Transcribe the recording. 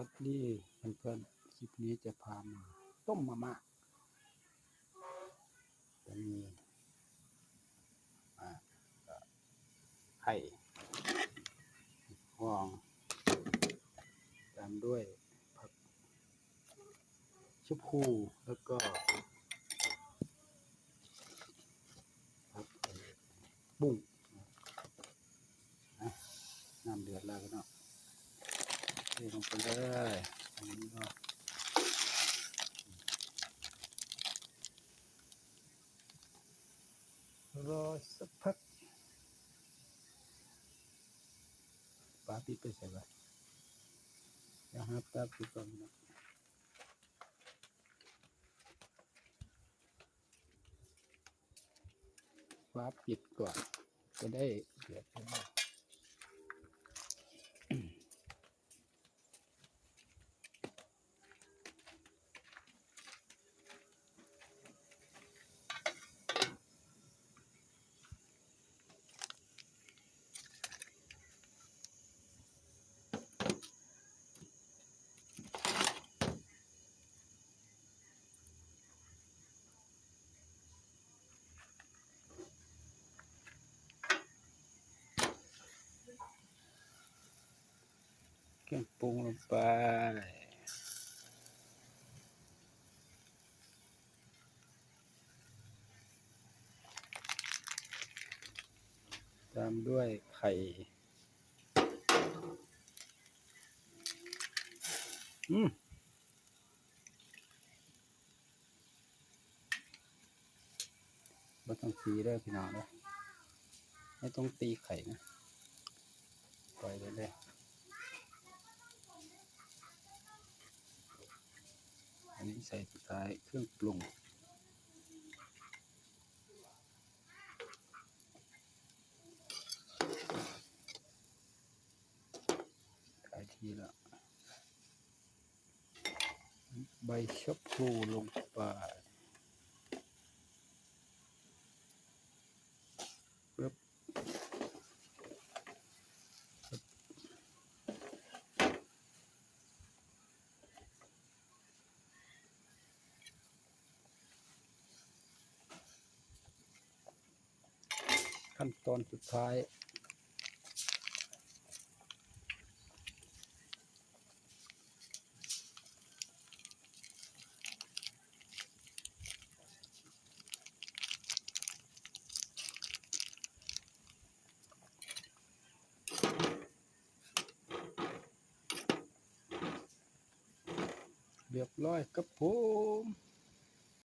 วัสดีเพื่อนๆคลิปนี้จะพามาต้มมาม่าจะมีไข่ฟองตามด้วยผักชะพูแล้วก็ผักบุ้งนะน้ำเดือดแล้วก็เนาะเทลงไปเลยอันนี้ก็รอสักพักปลาปิดไปใส่ไว้อย่าหาปลาปิดก่อนนะปลาปิดก่อนจะได้เดือดได้เครื่องปรุงลงไปตามด้วยไข่ไม่ต้องตีได้พี่น้องเลยไม่ต้องตีไข่นะปล่อยเลย อันนี้ใส่สุดท้ายเครื่องปรุงขายทีละใบชะพลูลงไปปึ๊บขั้นตอนสุดท้ายเรียบร้อยครับผม